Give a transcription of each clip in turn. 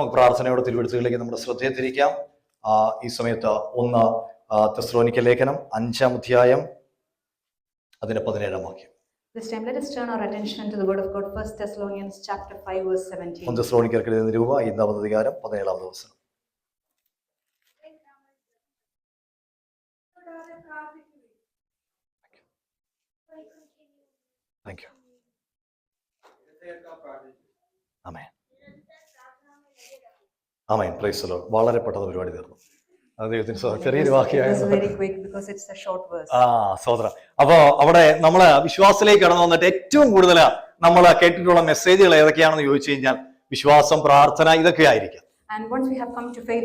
നമുക്ക് പ്രാർത്ഥനയോടെ തിരുവെഴുത്തുകളിലേക്ക് നമ്മുടെ ശ്രദ്ധയെ തിരിക്കാം. ഈ സമയത്ത് 1 തെസ്സലോനിക്ക ലേഖനം 5-ാം അധ്യായം അതിന്റെ 17-ാം വാക്യം. This time let us turn our attention to the word of God, 1 Thessalonians chapter 5 verse 17. 1 തെസ്സലോനിക്കർക്ക് എഴുതിയ നിരൂപ 5-ാം അധ്യായം 17-ാം വചനം. Thank you. Amen. Amen. Praise the Lord. വളരെ പെട്ടെന്ന് പരിപാടി തീർന്നു. ദൈവത്തിന് ചെറിയൊരു വാക്യമായിരുന്നു. സഹോദര, അപ്പൊ അവിടെ നമ്മള് വിശ്വാസത്തിലേക്ക് കടന്നു വന്നിട്ട് ഏറ്റവും കൂടുതൽ നമ്മൾ കേട്ടിട്ടുള്ള മെസ്സേജുകൾ ഏതൊക്കെയാണെന്ന് ചോദിച്ചു കഴിഞ്ഞാൽ വിശ്വാസം, പ്രാർത്ഥന, ഇതൊക്കെ ആയിരിക്കും. And once we have come to faith,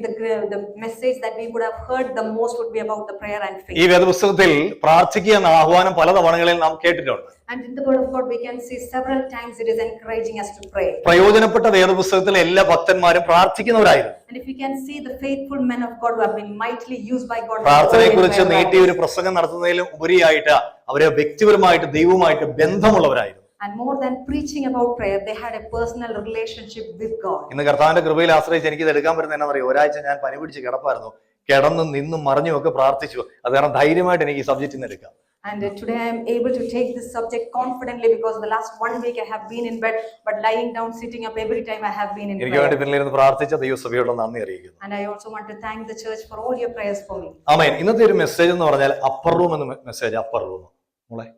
the message that we would have heard the most would be about the prayer and faith. ഈ വേദപുസ്തകത്തിൽ പ്രാർത്ഥിക്കുക എന്ന ആഹ്വാനം പല തവണകളിൽ നാം കേട്ടിട്ടുണ്ട്. And in the word of God we can see several times it is encouraging us to pray. പ്രയോജനപ്പെട്ട വേദപുസ്തകത്തിലെ എല്ലാ ഭക്തന്മാരും പ്രാർത്ഥിക്കുന്നവരായിരുന്നു. And if you can see the faithful men of God who have been mightily used by God. പ്രാർത്ഥനയെക്കുറിച്ച് നീട്ടിയ ഒരു പ്രസംഗം നടത്തുന്നതിലും ഉപരിയായിട്ട് അവരെ വ്യക്തിപരമായിട്ട് ദൈവവുമായിട്ട് ബന്ധമുള്ളവരായിരുന്നു. And more than preaching about prayer, they had a personal relationship with God. ഇന്ന് കർത്താവിന്റെ കൃപയിൽ ആശ്രയിച്ച് എനിക്ക് ഇത് എടുക്കാൻ പറ്റുന്ന എന്നാ പറയുക, ഒരാഴ്ച ഞാൻ പനി പിടിച്ച് കിടപ്പായിരുന്നു. കിടന്നും നിന്നും മറിഞ്ഞും ഒക്കെ പ്രാർത്ഥിച്ചു. അത് കാരണം ധൈര്യമായിട്ട് എനിക്ക് ഈ സബ്ജക്റ്റ് ഇന്ന് എടുക്കാം. And today I am able to take this subject confidently because the last 1 week I have been in bed, but lying down, sitting up, every time I have been in prayer. എനിക്ക് വേണ്ടി പിന്നിലിരുന്ന് പ്രാർത്ഥിച്ച ദൈവസഭയോട് നന്ദി അറിയിക്കുന്നു. And I also want to thank the church for all your prayers for me. ആമേൻ. ഇന്നത്തെ ഒരു message എന്ന് പറഞ്ഞാൽ upper room എന്ന മെസ്സേജ്. അപ്പർ റൂം മോളെ,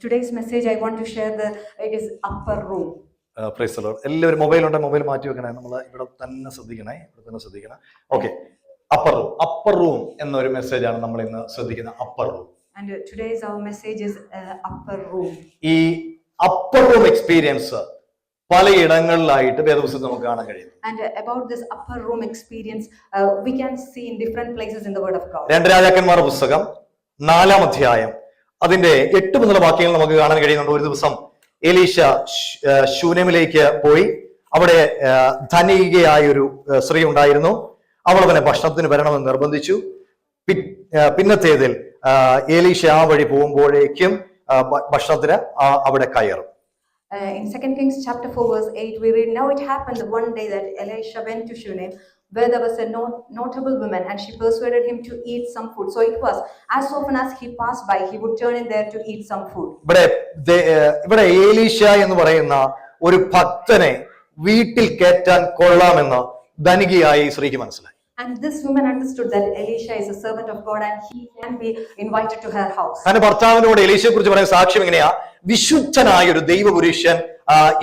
today's message I want to share it is upper room. Praise the Lord. എല്ലാവരും mobile മാറ്റി വെക്കണേ. നമ്മൾ ഇവിടെ തന്നെ ശ്രദ്ധിക്കണേ. Okay, upper room. Upper room എന്നൊരു മെസ്സേജ് ആണ് നമ്മൾ ഇന്ന് ശ്രദ്ധിക്കുന്ന. Upper room. And today's our message is upper room. ഈ അപ്പർ റൂം എക്സ്പീരിയൻസ് പലയിടങ്ങളിലായിട്ട് വേദപുസ്തകത്തിൽ നമുക്ക് കാണാൻ കഴിയും. And about this upper room experience we can see in different places in the word of God. 2 രാജാക്കന്മാർ പുസ്തകം 4-ാം അധ്യായം അതിന്റെ 8 മുതലുള്ള വാക്യങ്ങൾ നമുക്ക് കാണാൻ കഴിയുന്നുണ്ട്. ഒരു ദിവസം എലീശ ശൂനേമിലേക്ക് പോയി. അവിടെ ധനികയായ ഒരു സ്ത്രീ ഉണ്ടായിരുന്നു. അവൾ അവനെ ഭക്ഷണത്തിന് വരണമെന്ന് നിർബന്ധിച്ചു. പിന്നത്തേതിൽ എലീശ ആ വഴി പോകുമ്പോഴേക്കും ഭക്ഷണത്തിന് അവിടെ കയറും. In 2 Kings chapter 4 verse 8 we read, now it happened one day that Elisha went to Shunem, where there was a notable woman, and she persuaded him to eat some food. So it was, as often as he passed by, he would turn in there to eat some food. ഇവിടെ എലീശ എന്ന് പറയുന്ന ഒരു ഭക്തനെ വീട്ടിൽ കയറ്റാൻ കൊള്ളാമെന്ന് ധനികയായി സ്ത്രീക്ക് മനസ്സിലായി. And this woman understood that Elisha is a servant of God and he can be invited to her house. തന്റെ ഭർത്താവിനോട് എലീശയെ കുറിച്ച് പറയുന്ന സാക്ഷ്യം എങ്ങനെയാ? വിശുദ്ധനായ ഒരു ദൈവപുരുഷൻ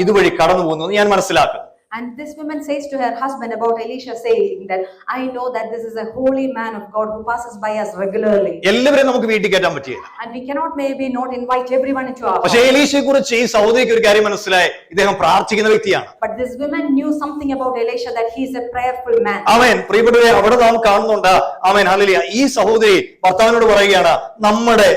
ഇതുവഴി കടന്നു പോകുന്നത് ഞാൻ മനസ്സിലാക്കുന്നു. And this woman says to her husband about Elisha, saying that I know that this is a holy man of God who passes by us regularly. എല്ലാവരെയും നമുക്ക് വീട്ടിൽ കയറ്റാൻ പറ്റില്ല. And we cannot maybe not invite everyone into our house. പക്ഷേ എലീശയെ കുറിച്ച് ഈ സഹോദരിക്ക് ഒരു കാര്യം മനസ്സിലായി, ഇദ്ദേഹം പ്രാർത്ഥിക്കുന്ന വ്യക്തിയാണ്. But this woman knew something about Elisha, that he is a prayerful man. ആമേൻ. പ്രിയപ്പെട്ടവരെ, അവിടെ നാം കാണുന്നുണ്ട്. ആമേൻ, ഹല്ലേലൂയ. ഈ സഹോദരി ഭർത്താവിനോട് പറയുകയാണ്, നമ്മുടെ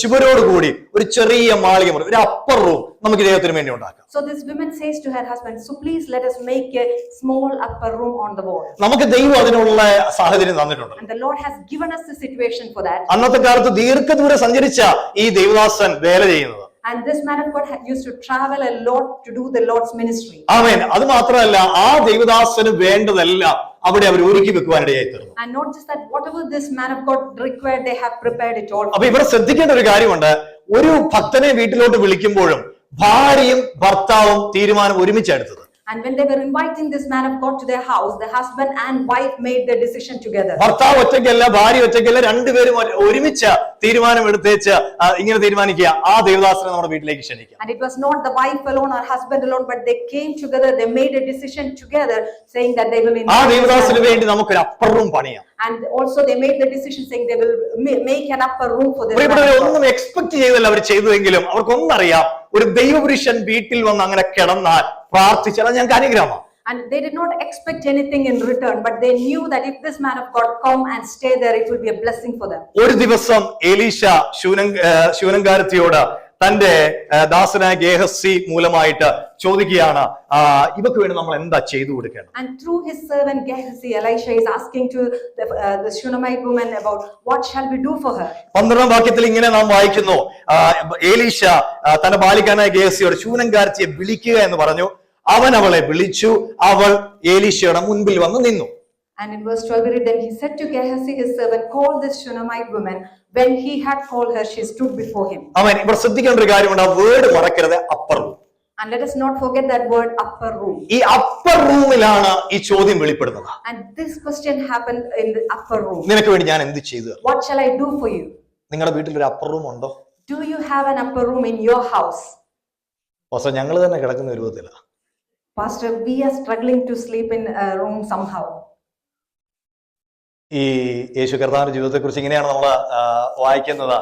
ചുവരോട് കൂടി ഒരു ചെറിയ മാളിക മുറി, ഒരു അപ്പർ റൂം നമുക്ക് ഇദ്ദേഹത്തിന് വേണ്ടി ഉണ്ടാക്കാം. So this woman says to her husband, so please let us make a small upper room on the wall. നമുക്ക് ദൈവം അതിനുള്ള സാഹചര്യം തന്നിട്ടുണ്ട്. And the Lord has given us the situation for that. അന്നത്തെ കാലത്ത് ദീർഘദൂരം സഞ്ചരിച്ച ഈ ദൈവദാസൻ വേല ചെയ്യുന്നത്. And this man of God used to travel a lot to do the Lord's ministry. ആമേൻ. അത് മാത്രമല്ല, ആ ദൈവദാസന് വേണ്ടതെല്ലാം അവിടെ അവർ ഒരുക്കി വെക്കുവാനിടയായി തീർന്നു. And not just that, whatever this man of God required, they have prepared it all. അപ്പൊ ഇവിടെ ശ്രദ്ധിക്കേണ്ട ഒരു കാര്യമുണ്ട്. ഒരു ഭക്തനെ വീട്ടിലോട്ട് വിളിക്കുമ്പോഴും ഭാര്യയും ഭർത്താവും തീരുമാനം ഒരുമിച്ചെടുത്തത്. And when they were inviting this man of God to their house, the husband and wife made their decision together. ഭർത്താവ് ഒറ്റയ്ക്കല്ല, ഭാര്യ ഒറ്റയ്ക്കല്ല, രണ്ടുപേരും ഒരുമിച്ച് തീരുമാനം എടുത്തേച്ച് ഇങ്ങനെ തീരുമാനിക്കുക, ആ ദേവദാസനെ നമ്മുടെ വീട്ടിലേക്ക് ക്ഷണിക്കാം. And it was not the wife alone or husband alone, but they came together, they made a decision together, saying that they will invite ആ ദേവദാസന് വേണ്ടി നമുക്കൊരു അപ്പർ റൂം പണിയാം. And also they made the decision saying they will make an upper room for this. ഒന്നും expect ചെയ്തല്ല അവർ ചെയ്തതെങ്കിലും അവർക്കൊന്നറിയാം, ഒരു ദൈവപുരുഷൻ വീട്ടിൽ വന്ന് അങ്ങനെ കിടന്നാൽ പ്രാർത്ഥിച്ചാൽ ഞങ്ങൾക്ക് അനുഗ്രഹമാണ്. And they did not expect anything in return, but they knew that if this man of God come and stay there, it will be a blessing for them. ഒരു ദിവസം എലീശ ശൂനങ്കാരത്തിയോട് തന്റെ ദാസനായ ഗേഹസി മൂലമായിട്ട് ചോദിക്കുകയാണ്, ഇവക്ക് വേണ്ടി നമ്മൾ എന്താ ചെയ്തു കൊടുക്കേണ്ടത്? And through his servant Gehazi, Elisha is asking to the Shunammite woman about what shall we do for her. 12-ാം വാക്യത്തിൽ ഇങ്ങനെ നാം വായിക്കുന്നു, എലീശ തന്റെ ബാലികനായ ഗേഹസിയോട് ശൂനങ്കാരത്തിയെ വിളിക്കുക എന്ന് പറഞ്ഞു. അവൻ അവളെ വിളിച്ചു, അവൾ എലീശയുടെ മുൻപിൽ വന്ന് നിന്നു. And in verse 12 we read, then he said to Gehazi his servant, call this Shunammite woman. When he had called her, she stood before him. അവൻ ഇവിടെ ശ്രദ്ധിക്കേണ്ട ഒരു കാര്യമുണ്ട്, ആ വേർഡ് മറക്കരുത്, upper room. And let us not forget that word, upper room. ഈ upper റൂമിലാണ് ഈ ചോദ്യം വെളിപ്പെടുന്നത്. And this question happened in the upper room. നിനക്ക് വേണ്ടി ഞാൻ എന്ത് ചെയ്തു? What shall I do for you? നിങ്ങളുടെ വീട്ടിൽ ഒരു അപ്പർ റൂം ഉണ്ടോ? Do you have an upper room in your house? പക്ഷെ ഞങ്ങൾ തന്നെ കിടക്കുന്ന ഒരു വിധത്തിലാണ്. Pastor, we are struggling to sleep in a room somehow. ഈ യേശു കർത്താവിന്റെ ജീവിതത്തെ കുറിച്ച് ഇങ്ങനെയാണ് നമ്മൾ വായിക്കുന്നത്.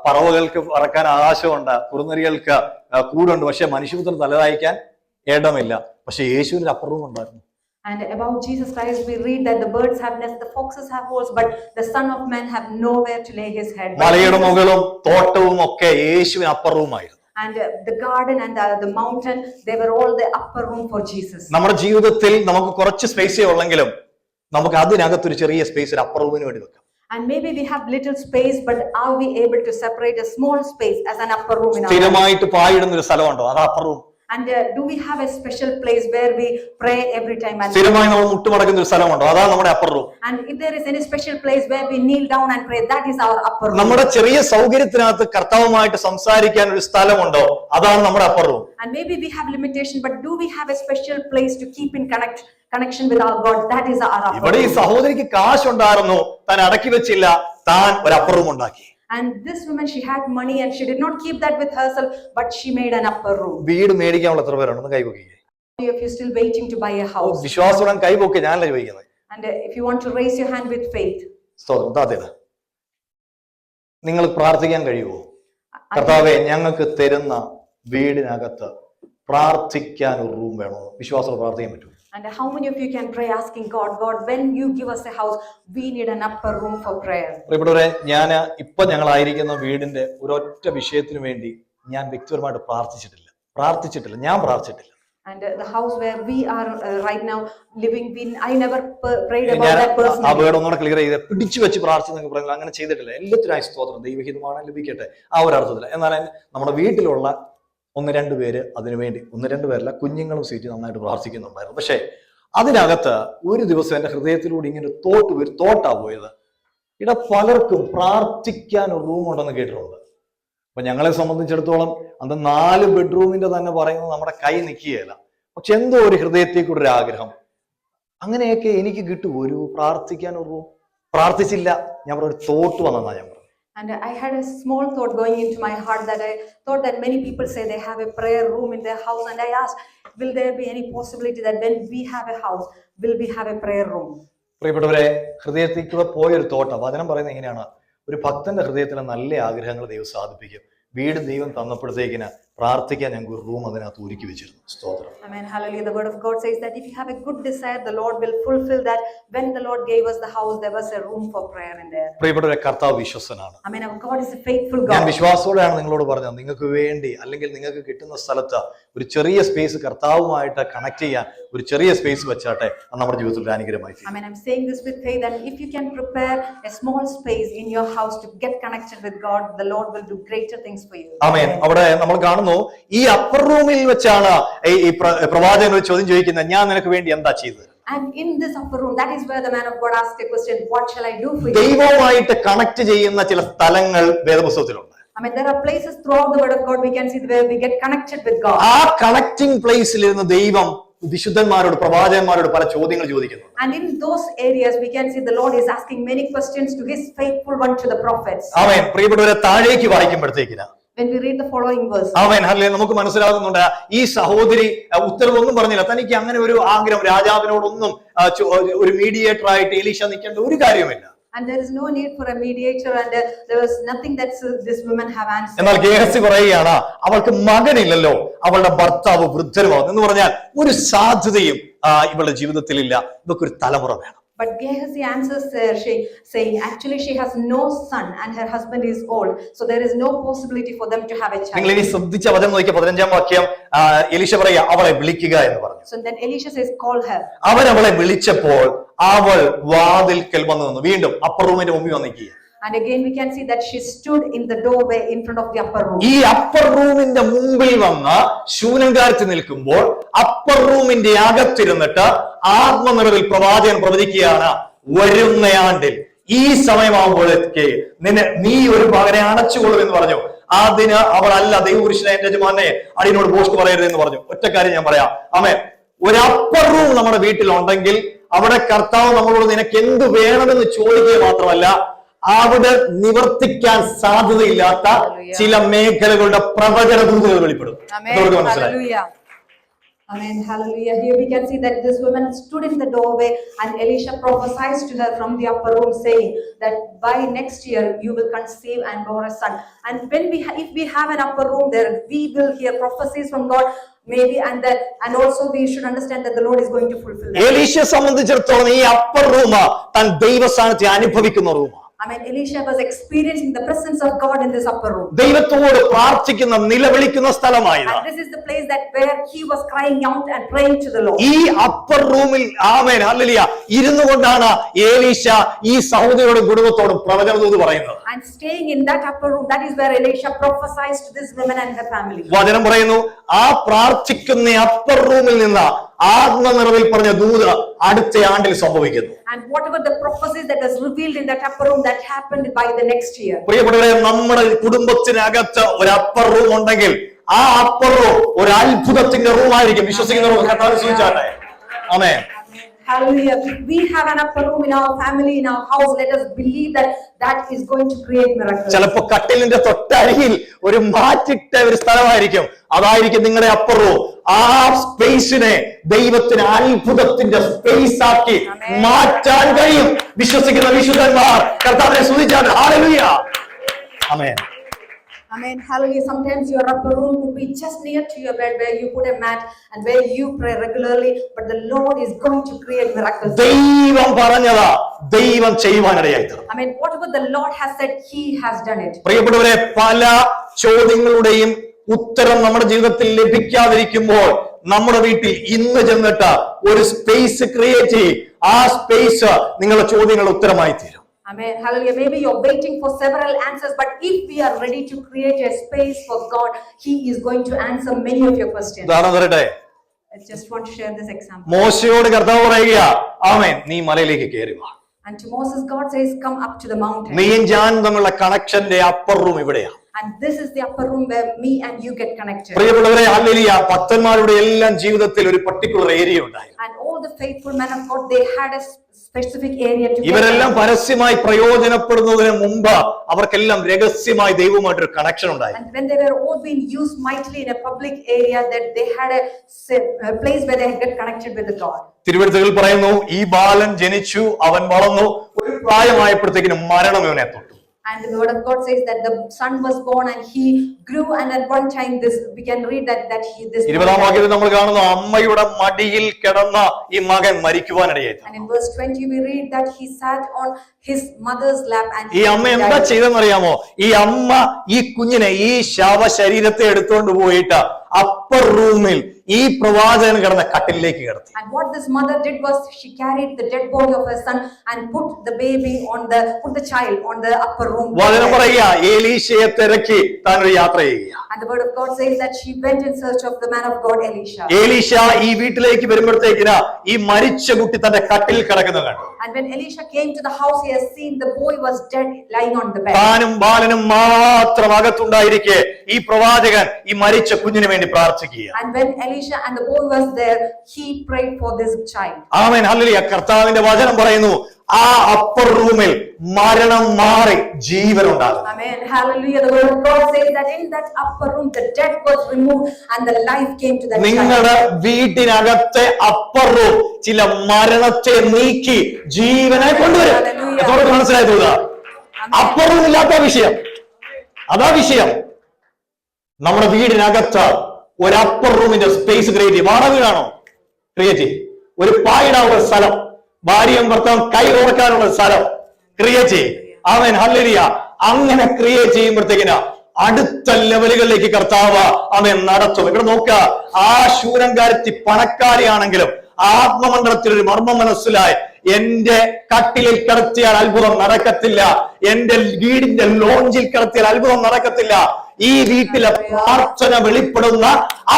പറവകൾക്ക് പറക്കാൻ ആകാശമുണ്ട്, കുറുനരികൾക്ക് കൂടുണ്ട്, പക്ഷെ മനുഷ്യപുത്രൻ തലതായിക്കാൻ ഇടമില്ല. പക്ഷെ യേശുവിന് അപ്പർ റൂം ഉണ്ടായിരുന്നു. And about Jesus Christ we read that the birds have nests, the foxes have holes, but the Son of Man have nowhere to lay his head. മലയുടെ മുകളും തോട്ടവും ഒക്കെ യേശുവിന് അപ്പർ റൂം ആയിരുന്നു. And the garden and the mountain, they were all the upper room for Jesus. നമ്മുടെ ജീവിതത്തിൽ നമുക്ക് കുറച്ച് സ്പേസേ ഉള്ളെങ്കിലും നമുക്ക് അതിനകത്തൊരു ചെറിയ സ്പേസ് ഒരു അപ്പർ റൂമിന് വേണ്ടി വെക്കാം. And maybe we have little space, but are we able to separate a small space as an upper room in our life? സ്ഥിരമായിട്ട് പായിടുന്ന ഒരു സ്ഥലമുണ്ടോ? അത് upper room. And do we have a special place where we pray every time? സ്ഥിരമായി നമ്മൾ മുട്ടുമടക്കുന്ന ഒരു സ്ഥലമുണ്ടോ? അതാണ് നമ്മുടെ upper room. And if there is any special place where we kneel down and pray, that is our upper room. നമ്മുടെ ചെറിയ സൗകര്യത്തിനകത്ത് കർത്താവുമായിട്ട് സംസാരിക്കാൻ ഒരു സ്ഥലമുണ്ടോ? അതാണ് നമ്മുടെ upper room. And maybe we have limitation, but do we have a special place to keep in connection with our God? That is our upper ഇവിടെ ഈ room. സഹോദരിക്ക് കാശുണ്ടായിരുന്നു, താൻ അടക്കി വെച്ചില്ല, താൻ ഒരു അപ്പർ റൂം ഉണ്ടാക്കി. And this woman, she had money and she did not keep that with herself, but she made an upper room. വീട് മേടിക്കാനുള്ള എത്ര പേരുണ്ടെന്ന് കൈപൊക്കിയേ. If you're still waiting to buy a house, വിശ്വാസത്തോടെ കൈപൊക്കെ, ഞാനല്ല ചോദിക്കുന്നത്. and if you want to raise your hand with faith, നിങ്ങൾ പ്രാർത്ഥിക്കാൻ കഴിയുമോ? കർത്താവേ, ഞങ്ങൾക്ക് തരുന്ന വീടിനകത്ത് പ്രാർത്ഥിക്കാൻ ഒരു റൂം വേണോ? വിശ്വാസത്തോടെ പ്രാർത്ഥിക്കാൻ പറ്റുമോ? and how many of you can pray asking God, when you give us a house, we need an upper room for prayer? പ്രിയപ്പെട്ടവരെ, ഞങ്ങളായിരിക്കുന്ന വീടിന്റെ ഒരൊറ്റ വിഷയത്തിന് വേണ്ടി ഞാൻ വ്യക്തിപരമായിട്ട് പ്രാർത്ഥിച്ചിട്ടില്ല. ഞാൻ പ്രാർത്ഥിച്ചിട്ടില്ല. And the house where we are right now living, I never prayed about that person. ആ word ഒന്നുകൂടെ ക്ലിയർ ചെയ്ത് പിടിച്ചു വെച്ച് പ്രാർത്ഥിച്ചെന്നൊക്കെ പറയുന്നത് അങ്ങനെ ചെയ്തിട്ടില്ല. എല്ലാത്തിനായി സ്തോത്രം, ദൈവഹിതമാണ്, ലഭിക്കട്ടെ, ആ ഒരു അർത്ഥത്തില്ല. എന്നാൽ നമ്മുടെ വീട്ടിലുള്ള 1-2 പേര് അതിനുവേണ്ടി, 1-2 പേരല്ല, കുഞ്ഞുങ്ങളും സീറ്റ് നന്നായിട്ട് പ്രാർത്ഥിക്കുന്നുണ്ടായിരുന്നു. പക്ഷെ അതിനകത്ത് ഒരു ദിവസം എന്റെ ഹൃദയത്തിലൂടെ ഇങ്ങനെ തോട്ടാ പോയത്, ഇവിടെ പലർക്കും പ്രാർത്ഥിക്കാൻ ഒരു റൂം ഉണ്ടെന്ന് കേട്ടിട്ടുണ്ട്. അപ്പൊ ഞങ്ങളെ സംബന്ധിച്ചിടത്തോളം അത് 4 ബെഡ്റൂമിന്റെ തന്നെ പറയുന്നത് നമ്മുടെ കൈ നിൽക്കുകയല്ല. പക്ഷെ എന്തോ ഒരു ഹൃദയത്തേക്കൂടെ ഒരു ആഗ്രഹം, അങ്ങനെയൊക്കെ എനിക്ക് കിട്ടും ഒരു പ്രാർത്ഥിക്കാൻ ഒരു റൂം. പ്രാർത്ഥിച്ചില്ല, ഞാൻ ഒരു തോട്ട് വന്നെന്നാ ഞാൻ. And I had a small thought going into my heart that I thought that many people say they have a prayer room in their house, and I asked, will there be any possibility that when we have a house, will we have a prayer room? പ്രിയപ്പെട്ടവരെ, ഹൃദയത്തിലൂടെ പോയൊരു തോട്ടം വചനം പറയുന്നത് എങ്ങനെയാണ്? ഒരു ഭക്തന്റെ ഹൃദയത്തിലെ നല്ല ആഗ്രഹങ്ങൾ ദൈവം സാധിപ്പിക്കും. വീട് ദൈവം തന്നപ്പോഴത്തേക്കിന് പ്രാർത്ഥിക്കാൻ ഞങ്ങൾക്ക് ഒരു റൂം അതിനകത്ത് ഒരുക്കി വെച്ചിരുന്നു. സ്തോത്രം. Amen. Hallelujah. The word of God says that if you have a good desire, the Lord will fulfill that. When the Lord gave us the house, there was a room for prayer in there. പ്രിയപ്പെട്ടവരെ, കർത്താവ് വിശ്വസ്തനാണ്. Amen. Our God is a faithful God. ഞാൻ വിശ്വാസത്തോടെയാണ് നിങ്ങളോട് പറഞ്ഞത്, നിങ്ങൾക്ക് വേണ്ടി അല്ലെങ്കിൽ നിങ്ങൾക്ക് കിട്ടുന്ന സ്ഥലത്ത് ഒരു ചെറിയ സ്പേസ് കർത്താവുമായിട്ട് കണക്ട് ചെയ്യാൻ ഒരു ചെറിയ സ്പേസ് വെച്ചാട്ടെ, അത് നമ്മുടെ ജീവിതത്തിൽ ഒരു അനുഗ്രഹമായി. Amen. I'm saying this with faith, and if you can prepare a small space in your house to get connected with God, the Lord will do greater things for you. ആമേൻ. അവിടെ നമ്മൾ കാണുന്നു, ഈ upper റൂമിൽ വെച്ചാണ് ഈ പ്രവാചകൻ ഒരു ചോദ്യം ചോദിക്കുന്നത്, ഞാൻ നിനക്ക് വേണ്ടി എന്താ ചെയ്തത്? And in this upper room, that is where the man of God asked a question, what shall I do for you? ദൈവവുമായിട്ട് കണക്ട് ചെയ്യുന്ന ചില സ്ഥലങ്ങൾ വേദപുസ്തകത്തിലുണ്ട്. I mean, there are places throughout the word of God we can see where we get connected with God. ആ connecting പ്ലേസിലിരുന്ന് ദൈവം വിശുദ്ധന്മാരോട്, പ്രവാചകന്മാരോട് പല ചോദ്യങ്ങൾ ചോദിക്കുന്നു. And in those areas we can see the Lord is asking many questions to his faithful one, to the prophets. ആമേൻ. പ്രിയപ്പെട്ടവരെ, താഴേക്ക് വായിക്കുമ്പോഴത്തേക്കിന് when we read the following verse, amen, hallelujah, നമുക്ക് മനസ്സിലാകുന്നുണ്ട് ഈ സഹോദരി ഉത്തരവൊന്നും പറഞ്ഞില്ല. തനിക്ക് അങ്ങനെ ഒരു ആഗ്രഹം, രാജാവിനോടൊന്നും ഒരു മീഡിയേറ്റർ ആയിട്ട് എലീശ നിൽക്കേണ്ട ഒരു കാര്യമില്ല. and there is no need for a mediator, and there was nothing that this woman have answered. എന്നാൽ ഗേഹസി പറയുകയാണ്, അവൾക്ക് മകനില്ലല്ലോ, അവളുടെ ഭർത്താവ് വൃദ്ധരുമാകുന്നു എന്ന് പറഞ്ഞാൽ ഒരു സാധ്യതയും ഇവളുടെ ജീവിതത്തിലില്ല. ഇവർക്ക് ഒരു തലമുറ വേണം. But Gehazi answers saying, actually she has no son and her husband is old, so there is no possibility for them to have a child. നിങ്ങൾ ഇനി ശ്രദ്ധിച്ച വചനം നോക്കിയ 15-ാം വാക്യം, എലീശ പറയുക, അവളെ വിളിക്കുക എന്ന് പറഞ്ഞു. So then Elisha says, call her. അവൻ അവളെ വിളിച്ചപ്പോൾ അവൾ വാതിൽക്കൽ വന്നു നിന്നു. വീണ്ടും അപ്പർ റൂമിന്റെ മുമ്പിൽ വന്നിരിക്കുക. And again we can see that she stood in the doorway in front of the upper room. ഈ അപ്പർ റൂമിന്റെ മുമ്പിൽ വന്ന് ശൂനംകാരത്തി നിൽക്കുമ്പോൾ അപ്പർ റൂമിന്റെ അകത്തിരുന്നിട്ട് ആത്മനിറവിൽ പ്രവാചകൻ പ്രവചിക്കുകയാണ്, വരുന്ന ആണ്ടിൽ ഈ സമയമാകുമ്പോഴേക്ക് നീ ഒരു പകരെ അടച്ചുകൊള്ളും എന്ന് പറഞ്ഞു. അതിന് അവൾ അല്ല, ദൈവപുരുഷനെ എന്റെ യജമാനെ അടിയനോട് പോസ്റ്റ് പറയരുത് എന്ന് പറഞ്ഞു. ഒറ്റ കാര്യം ഞാൻ പറയാം, ആമേൻ. ഒരു അപ്പർ റൂം നമ്മുടെ വീട്ടിലുണ്ടെങ്കിൽ അവിടെ കർത്താവ് നമ്മളോട് നിനക്ക് എന്ത് വേണമെന്ന് ചോദിക്കുക മാത്രമല്ല, അവിടെ നിവർത്തിക്കാൻ സാധ്യതയില്ലാത്ത ചില മേഖലകളുടെ പ്രവചന ദൂതുകൾ വെളിപ്പെടും. മനസ്സിലായി? Amen. Hallelujah. Here we can see that this woman stood in the doorway and Elisha prophesies to her from the upper room, saying that by next year you will conceive and bear a son. And when if we have an upper room there, we will hear prophecies from God. Maybe and also we should understand that the Lord is going to fulfill that. എലീശയെ സംബന്ധിച്ചിടത്തോളം ഈ upper room താൻ ദൈവസാന്നിധ്യം അനുഭവിക്കുന്ന റൂമാണ്. I mean, Elisha was experiencing the presence of God in this upper room. ദൈവത്തോട് പ്രാർത്ഥിക്കുന്ന നിലവിളിക്കുന്ന സ്ഥലമായിരുന്നു. And this is the place that where he was crying out and praying to the Lord. ഈ upper റൂമിൽ ആമേൻ ഹല്ലേലൂയ ഇരുന്നു കൊണ്ടാണ് എലീശ ഈ സഹോദരിയോടും കുടുംബത്തോടും പ്രവചന ദൂത് പറയുന്നത്. And staying in that upper room, that is where Elisha prophesies to this woman and her family. വചനം പറയുന്നു, ആ പ്രാർത്ഥിക്കുന്ന അപ്പർ റൂമിൽ നിന്ന് ആത്മനിറവിൽ പറഞ്ഞ ദൂത് അടുത്ത ആണ്ടിൽ സംഭവിക്കുന്നു. And whatever the prophecies that was revealed in that upper room, that happened by the next year. പ്രിയപ്പെട്ടവരെ, നമ്മുടെ കുടുംബത്തിനകത്ത് ഒരു അപ്പർ റൂം ഉണ്ടെങ്കിൽ ആ അപ്പർ റൂം ഒരു അത്ഭുതത്തിന്റെ റൂമായിരിക്കും. വിശ്വസിക്കുന്നവർ കർത്താവിനെ സ്തുതിച്ചാട്ടെ. ആമേൻ. Hallelujah. We have an upper room in our family, in our house. Let us believe that that is going to create miracles. ചിലപ്പോ കട്ടിലിന്റെ തൊട്ടരികിൽ ഒരു മാറ്റിട്ട ഒരു സ്ഥലമായിരിക്കും, അതായിരിക്കും നിങ്ങളുടെ അപ്പർ റൂം. ആ സ്പേസിനെ ദൈവത്തിന് അത്ഭുതത്തിന്റെ സ്പേസ് ആക്കി മാറ്റാൻ കഴിയും. വിശ്വസിക്കുന്ന വിശുദ്ധന്മാർ കർത്താവിനെ സ്തുതിച്ചാട്ടെ. ഹല്ലേലൂയ. ആമേൻ. Amen. Hallelujah. Sometimes your upper room could be just near to your bed where you put a mat and where you pray regularly, but the Lord is going to create miracles. ദൈവം പറഞ്ഞതാ ദൈവം ചെയ്യുവാനിടയായി തീർന്നു. I mean, whatever the Lord has said, He has done it. പ്രിയപ്പെട്ടവരെ, പല ചോദ്യങ്ങളുടെയും ഉത്തരം നമ്മുടെ ജീവിതത്തിൽ ലഭിക്കാതിരിക്കുമ്പോൾ നമ്മുടെ വീട്ടിൽ ഇന്ന് ചെന്നിട്ട് ഒരു സ്പേസ് ക്രിയേറ്റ് ചെയ്യും. ആ സ്പേസ് നിങ്ങളുടെ ചോദ്യങ്ങളുടെ ഉത്തരമായി തീരും. Amen. Hallelujah. Maybe you're waiting for several answers, but if we are ready to create a space for God, He is going to answer many of your questions. I just want to share this example. മോശയോട് കർത്താവ് പറയുക, ആമേൻ, നീ മലയിലേക്ക് കയറി വാ. And to Moses, God says, come up to the mountain. നീയും ഞാനും തമ്മിലുള്ള കണക്ഷന്റെ അപ്പർ റൂം ഇവിടെയാണ്. And this is the upper room where me and you get connected. പ്രിയപ്പെട്ടവരെ, ഹല്ലേലൂയ. ഭക്തന്മാരുടെ എല്ലാം ജീവിതത്തിൽ ഒരു പർട്ടിക്കുലർ ഏരിയ ഉണ്ടായിരുന്നു. And all the faithful men of God, they had a specific area to. ഇവരെല്ലാം പരസ്യമായി പ്രയോജനപ്പെടുന്നതിന് മുമ്പ് അവർക്കെല്ലാം രഹസ്യമായി ദൈവവുമായിട്ടൊരു കണക്ഷൻ ഉണ്ടായി. And when they were all being used mightily in a public area, that they had a place where they get connected with the God. തിരുവെഴുത്തുകളിൽ പറയുന്നു, ഈ ബാലൻ ജനിച്ചു, അവൻ വളർന്നു, ഒരു പ്രായമായപ്പോഴത്തേക്കിനും മരണം ഇവനെ തൊട്ടു. And the word of God says that the son was born and he grew, and at one time this we can read that he this. 20-ാം വാക്യത്തിൽ നമ്മൾ കാണുന്നു, അമ്മയുടെ മടിയിൽ കിടന്ന ഈ മകൻ മരിക്കുവാനിടയായി. And in verse 20 we read that he sat on his mother's lap and. ഈ അമ്മ എന്താ ചെയ്തെന്നറിയാമോ? ഈ അമ്മ ഈ കുഞ്ഞിനെ, ഈ ശവ ശരീരത്തെ എടുത്തുകൊണ്ട് പോയിട്ട് അപ്പർ റൂമിൽ ഈ പ്രവാചകൻ കിടന്ന കട്ടിലേക്ക് കിടത്തി. And what this mother did was she carried the dead body of her son and put the child on the upper room. വചനം പറയുക, എലീശയെ തിരക്കി താൻ ഒരു യാത്ര ചെയ്യുക. And the word of God says that she went in search of the man of God Elisha. എലീശ ഈ വീട്ടിലേക്ക് വരുമ്പോഴത്തേക്കിന് ഈ മരിച്ച കുട്ടി തന്റെ കട്ടിൽ കിടക്കുന്നത് കണ്ടു. And when Elisha came to the house, he has seen the boy was dead, lying on the bed. താനും ബാലനും മാത്രം അകത്തുണ്ടായിരിക്കെ ഈ പ്രവാചകൻ ഈ മരിച്ച കുഞ്ഞിന് വേണ്ടി പ്രാർത്ഥിക്കുക. And when Elisha and the boy was there, he prayed for this child. Amen. Hallelujah. കർത്താവിന്റെ വചനം പറയുന്നു, ആ അപ്പർ റൂമിൽ മരണം മാറി ജീവൻ ഉണ്ടാകും. Amen. Hallelujah. The word of God says that in that upper room the death was removed and the life came to that child. നിങ്ങളുടെ വീട്ടിനകത്തെ upper room ചില മരണത്തെ നീക്കി ജീവനെ കൊണ്ടുവരും. എത്രത്തോളം മനസ്സിലായിട്ടുള്ള അപ്പർ റൂം ഇല്ലാത്ത വിഷയം, അതാ വിഷയം. നമ്മുടെ വീടിനകത്ത് ഒരു അപ്പർ റൂമിന്റെ സ്പേസ് ക്രിയേറ്റ് ചെയ്യും. വാടക വീടാണോ? ക്രിയേറ്റ് ചെയ്യും. ഒരു പായിടാനുള്ള സ്ഥലം, ഭാര്യയും ഭർത്താവും കൈ ഉറക്കാനുള്ള സ്ഥലം ക്രിയേറ്റ് ചെയ്യും. ആമേൻ. ഹല്ലേലൂയ. അങ്ങനെ ക്രിയേറ്റ് ചെയ്യുമ്പോഴത്തേക്കിന് അടുത്ത ലെവലുകളിലേക്ക് കർത്താവ് ആമേൻ നടത്തും. ഇവിടെ നോക്കുക, ആ ശൂരൻകാരത്തി പണക്കാരിയാണെങ്കിലും ആത്മമണ്ഡലത്തിൽ ഒരു മർമ്മ മനസ്സിലായി എന്റെ കട്ടിലിൽ കിടത്തിയാൽ അത്ഭുതം നടക്കത്തില്ല, എന്റെ വീടിന്റെ ലോഞ്ചിൽ കിടത്തിയാൽ അത്ഭുതം നടക്കത്തില്ല. ഈ വീട്ടിലെ പ്രാർത്ഥന വെളിപ്പെടുന്ന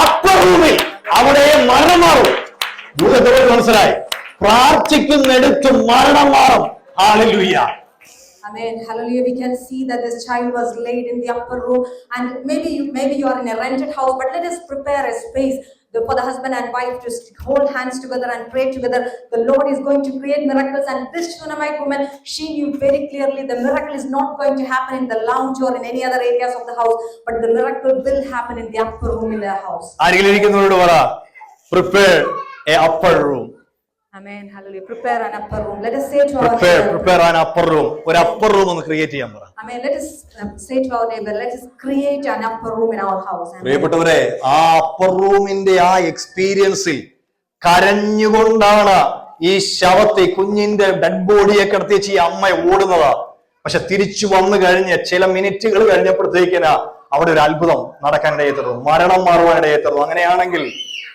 അപ്പർ റൂമിൽ അവിടെ മരണം മാറും. മനസ്സിലായി? പ്രാർത്ഥിക്കുന്നിടത്ത് മരണം മാറും. Hallelujah. Amen. Hallelujah. We can see that this child was laid in the upper room, and maybe you are in a rented house, but let us prepare a space for the husband and wife to hold hands together and pray together. The Lord is going to create miracles, and this Shunammite woman, she knew very clearly the miracle is not going to happen in the lounge or in any other areas of the house, but the miracle will happen in the upper room in their house. Prepare a upper room. Amen. Hallelujah. Prepare an upper room. Let us say to our prepare an upper room. ഒരു upper room ഒന്ന് create ചെയ്യാൻ പറ. Amen. Let us say to our neighbor, let us create an upper room in our house. പ്രിയപ്പെട്ടവരെ, ആ upper roomന്റെ ആ എക്സ്പീരിയൻസിൽ കരഞ്ഞുകൊണ്ടാണ് ഈ ശവത്തെ, കുഞ്ഞിന്റെ dead ബോഡിയെ കിടത്തിച്ച് ഈ അമ്മ ഓടുന്നത്. പക്ഷെ തിരിച്ചു വന്നു കഴിഞ്ഞ് ചില മിനിറ്റുകൾ കഴിഞ്ഞപ്പോഴത്തേക്കിന് അവിടെ ഒരു അത്ഭുതം നടക്കാനിടയെത്തുന്നു, മരണം മാറുവാനിടയെത്തുന്നു. അങ്ങനെയാണെങ്കിൽ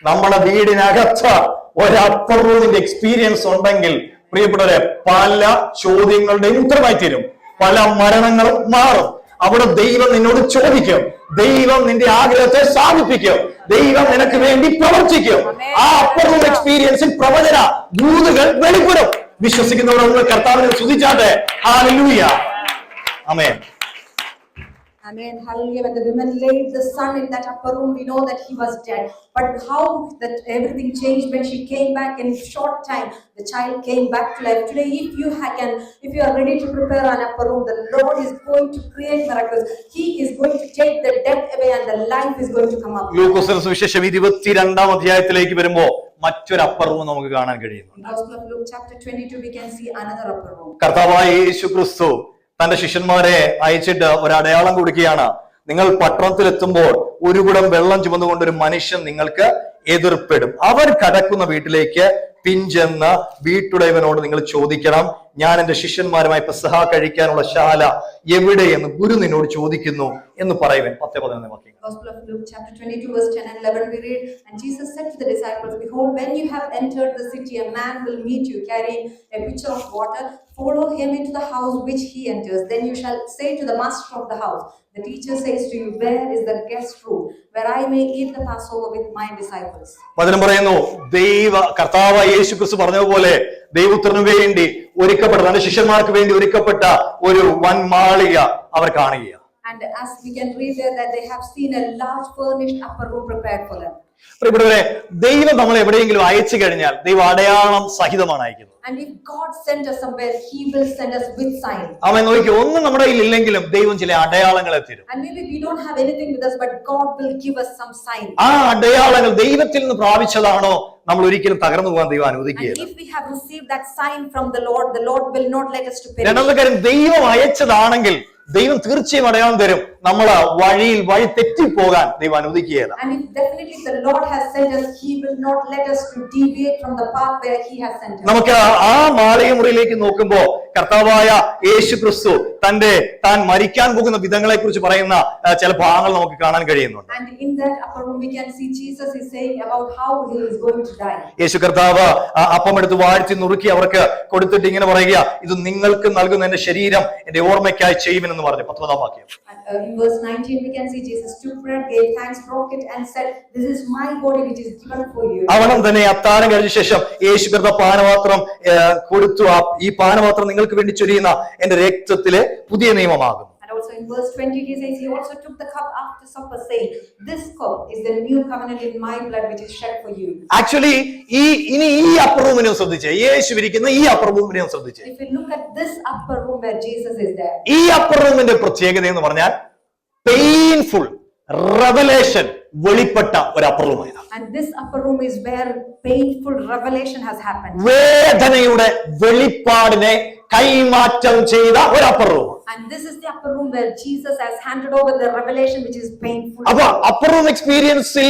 നമ്മുടെ വീടിനകത്ത് ഒരു അപ്പർ റൂമിന്റെ എക്സ്പീരിയൻസ് ഉണ്ടെങ്കിൽ പ്രിയപ്പെട്ടവരെ, പല ചോദ്യങ്ങളുടെയും ഉത്തരമായി തീരും, പല മരണങ്ങളും മാറും. അവിടെ ദൈവം നിന്നോട് ചോദിക്കും, ദൈവം നിന്റെ ആഗ്രഹത്തെ സാധിപ്പിക്കും, ദൈവം നിനക്ക് വേണ്ടി പ്രവർത്തിക്കും. ആ അപ്പർ റൂം എക്സ്പീരിയൻസിൽ പ്രവചന ദൂതുകൾ വെളിപ്പെടും. വിശ്വസിക്കുന്നവർ കർത്താവിനെ സ്തുതിച്ചാട്ടെ. ഹല്ലേലൂയ. ആമേൻ. Amen. Hallelujah. When the women laid the son in that upper room, we know that he was dead. But how that everything changed when she came back in short time, the child came back to life. Today, if you are ready to prepare an upper room, the Lord is going to create miracles. He is going to take the death away and the life is going to come up. ലൂക്കോസിന്റെ സുവിശേഷം 22-ാം അധ്യായത്തിലേക്ക് വരുമ്പോൾ മറ്റൊരു upper room നമുക്ക് കാണാൻ കഴിയുന്നു. In Gospel of Luke chapter 22, we can see another upper room. കർത്താവായ യേശുക്രിസ്തു തന്റെ ശിഷ്യന്മാരെ അയച്ചിട്ട് ഒരു അടയാളം കൊടുക്കുകയാണ്. നിങ്ങൾ പട്ടണത്തിലെത്തുമ്പോൾ ഒരു കുടം വെള്ളം ചുമന്നുകൊണ്ട് ഒരു മനുഷ്യൻ നിങ്ങൾക്ക് എതിർപ്പെടും. അവർ കടക്കുന്ന വീട്ടിലേക്ക് പിഞ്ചെന്ന് വീട്ടുടയവനോട് നിങ്ങൾ ചോദിക്കണം, ഞാൻ എന്റെ ശിഷ്യന്മാരുമായി പെസഹ കഴിക്കാനുള്ള ശാല എവിടെയെന്ന് ഗുരു നിന്നോട് ചോദിക്കുന്നു എന്ന് പറയുവൻ. 10-11 വാക്യങ്ങൾ. Gospel of Luke chapter 22 verse 10 and 11 we read, and Jesus said to the disciples, behold, when you have entered the city, a man will meet you carrying a pitcher of water. Follow him into the house which he enters. Then you shall say to the master of the house, the teacher says to you, where is the guest room where I may eat the Passover with my disciples? വചനം പറയുന്നു, കർത്താവായ യേശുക്രിസ്തു പറഞ്ഞതുപോലെ ദൈവപുത്രന് വേണ്ടി ഒരുക്കപ്പെട്ട, തന്റെ ശിഷ്യന്മാർക്ക് വേണ്ടി ഒരുക്കപ്പെട്ട ഒരു വൻ മാളിക അവർ കാണുകയാണ്. And as we can read there that they have seen a large furnished upper room prepared for them. പ്രിയപ്പെട്ടവരെ, ദൈവം നമ്മളെ എവിടെയെങ്കിലും അയച്ചു കഴിഞ്ഞാൽ ദൈവം അടയാളം സഹിതമാണ് അയക്കുന്നത്. And if God sent us somewhere, He will send us with signs. അവൻ നോക്കി ഒന്നും നമ്മുടെ കയ്യിൽ ഇല്ലെങ്കിലും ദൈവം ചില അടയാളങ്ങളെ തരും. And maybe we don't have anything with us, but God will give us some signs. ആ അടയാളങ്ങൾ ദൈവത്തിൽ നിന്ന് പ്രാപിച്ചതാണോ നമ്മൾ ഒരിക്കലും തകർന്നു പോകാൻ ദൈവം അനുവദിക്കുകയില്ല. And if we have received that sign from the Lord will not let us to perish. രണ്ടാമത്തെ കാര്യം, ദൈവം അയച്ചതാണെങ്കിൽ ദൈവം തീർച്ചയായും അടയാളം തരും. നമ്മള് വഴി തെറ്റിപ്പോകാൻ ദൈവം അനുവദിക്കുകയില്ല. And if definitely the Lord has sent us, He will not let us to deviate from the path where He has sent us. നമുക്ക് ആ മാളിക മുറിയിലേക്ക് നോക്കുമ്പോൾ കർത്താവായ യേശുക്രിസ്തു താൻ മരിക്കാൻ പോകുന്ന വിധങ്ങളെ കുറിച്ച് പറയുന്ന ചില ഭാഗങ്ങൾ നമുക്ക് കാണാൻ കഴിയുന്നുണ്ട്. And in that upper room we can see Jesus is saying about how He is going to die. യേശു കർത്താവ് അപ്പം എടുത്ത് വാഴ്ത്തി നുറുക്കി അവർക്ക് കൊടുത്തിട്ട് ഇങ്ങനെ പറയുക, ഇത് നിങ്ങൾക്ക് നൽകുന്ന എന്റെ ശരീരം എന്റെ ഓർമ്മയ്ക്കായി ചെയ്യുമെന്ന് പറഞ്ഞു. 19-ാം വാക്യം. In verse 19 we can see Jesus took bread, gave thanks, broke it and said, this is my body which is given for you. അവനും തന്നെ അത്താഴം കഴിഞ്ഞ ശേഷം യേശു കർത്താവ് പാനപാത്രം കൊടുത്തു, ഈ പാനപാത്രം നിങ്ങൾക്ക് വേണ്ടി ചൊരിയുന്ന എന്റെ രക്തത്തിലെ പുതിയ നിയമമാകുന്നു. And also in verse 20 he says, he also took the cup after supper saying, this cup is the new covenant in my blood which is shed for you. Actually ഈ അപ്പർ റൂമിനെ ശ്രദ്ധിച്ചേ, യേശു ഇരിക്കുന്ന ഈ അപ്പർ റൂമിനെ ശ്രദ്ധിച്ചേ. If you look at this upper room where Jesus is there, ഈ upper റൂമിന്റെ പ്രത്യേകത എന്ന് പറഞ്ഞാൽ പെയിൻഫുൾ റെവലേഷൻ വെളിപ്പെട്ട ഒരു അപ്പർ റൂമാണ്. and this upper room is where painful revelation has happened. വേദനയുടെ വെളിപ്പാടിനെ കൈമാറ്റം ചെയ്ത ഒരു upper room. And this is the upper room where Jesus has handed over the revelation which is painful. അപ്പൊ upper room എക്സ്പീരിയൻസിൽ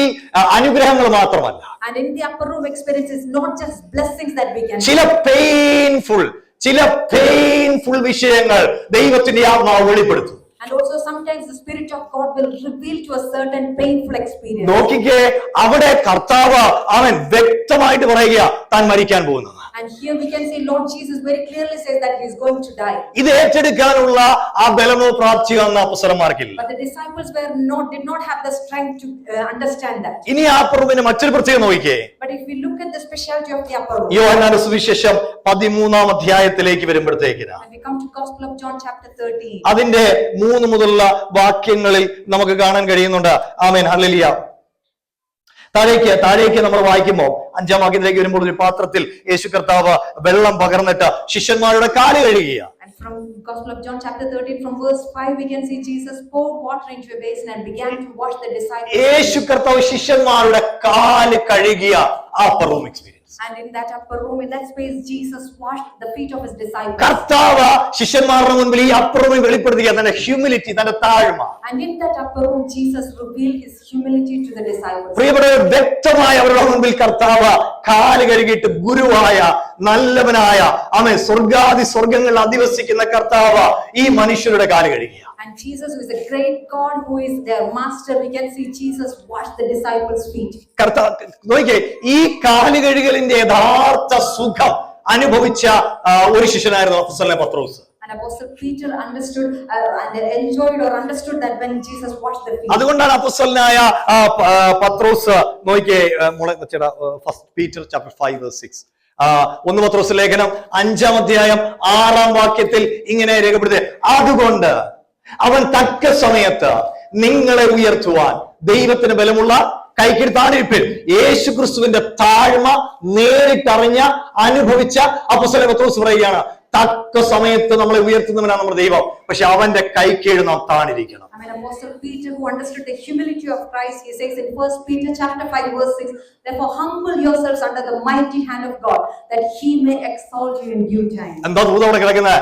അനുഗ്രഹങ്ങൾ മാത്രമല്ല, and in the upper room experience is not just blessings that we can ചില painful വിഷയങ്ങൾ ദൈവത്തിന്റെ ആത്മാവ് വെളിപ്പെടുത്തും. and also sometimes the Spirit of God will reveal to a certain painful experience. നോക്കിക്കേ, അവിടെ കർത്താവ് അവൻ വ്യക്തമായിട്ട് പറയുക താൻ മരിക്കാൻ പോകുന്നത്. And here we can see Lord Jesus very clearly says that he is going to die. ഇത് ഏറ്റെടുക്കാനുള്ള ആ ബലമോ പ്രാപ്തിയോ അന്ന് അപ്പോസ്തലന്മാർക്കില്ല. But the disciples did not have the strength to understand that. ഇനി ആ upper roomന് മറ്റൊരു പ്രത്യേകത നോക്കിക്കേ. But if we look at the specialty of the upper room, യോഹന്നാന്റെ സുവിശേഷം 13-ാം അധ്യായത്തിലേക്ക് വരുമ്പോഴത്തേക്കിന് and we come to Gospel of John chapter 13. അതിന്റെ 3 മുതലുള്ള വാക്യങ്ങളിൽ നമുക്ക് കാണാൻ കഴിയുന്നുണ്ട്. ആമേൻ, ഹല്ലേലൂയ. താഴേക്ക് നമ്മൾ വായിക്കുമ്പോൾ 5-ാം വാക്യത്തിലേക്ക് വരുമ്പോൾ ഒരു പാത്രത്തിൽ യേശു കർത്താവ് വെള്ളം പകർന്നിട്ട് ശിഷ്യന്മാരുടെ കാല് കഴുകുക. And from Gospel of John chapter 13 from verse 5 we can see Jesus poured water into a basin and began to wash the disciples. യേശു കർത്താവ് ശിഷ്യന്മാരുടെ കാല് കഴുകിയ ആ upper room experience. And in that upper room, in that space, Jesus washed the feet of his disciples. കർത്താവ് ശിഷ്യന്മാരുടെ മുൻപിൽ ഈ upper room വെളിപ്പെടുത്തിയ തന്റെ ഹ്യൂമിലിറ്റി, തന്റെ താഴ്മ. And in that upper room, Jesus revealed his humility to the disciples. പ്രിയപ്പെട്ടവരെ, വ്യക്തമായി അവരുടെ മുൻപിൽ കർത്താവ് കാല് കഴുകിയിട്ട് ഗുരുവായ നല്ലവനായ ആമേൻ സ്വർഗാദി സ്വർഗങ്ങളിൽ അധിവസിക്കുന്ന കർത്താവ് ഈ മനുഷ്യരുടെ കാല് കഴുകിയ. And Jesus, who is a great God, who is their master, we can see Jesus wash the disciples' feet. കർത്താവ് നോക്കിയേ, ഈ കാല് കഴുകലിന്റെ യഥാർത്ഥ സുഖം അനുഭവിച്ച ഒരു ശിഷ്യനായിരുന്നു അപ്പോസ്തലനായ പത്രോസ്. And Apostle Peter understood and enjoyed or understood that when Jesus washed the feet. അതുകൊണ്ടാണ് അപ്പോസ്തലനായ പത്രോസ് നോക്കിയേ, ഫസ്റ്റ് പീറ്റർ ചാപ്റ്റർ 5 verse 6, 1 പത്രോസ് ലേഖനം 5-ാം അധ്യായം 6-ാം വാക്യത്തിൽ ഇങ്ങനെ രേഖപ്പെടുത്തി, അതുകൊണ്ട് അവൻ തക്ക സമയത്ത് നിങ്ങളെ ഉയർത്തുവാൻ ദൈവത്തിന് ബലമുള്ള കൈക്കിടുത്താണിരിപ്പിൽ. യേശു ക്രിസ്തുവിന്റെ താഴ്മ നേരിട്ടറിഞ്ഞ അനുഭവിച്ച അപ്പോസ്തലൻ പത്രോസ് പറയുകയാണ്, തക്ക സമയത്ത് നമ്മളെ ഉയർത്തുന്നവനാണ് നമ്മുടെ ദൈവം, പക്ഷെ അവന്റെ കൈക്കീഴ് നാം താണിരിക്കണം. I mean, Apostle Peter, who understood the humility of Christ, he says in 1 Peter chapter 5 verse 6, therefore humble yourselves under the mighty hand of God, that he may exalt you in due time. എന്താ അവിടെ കിടക്കുന്നത്?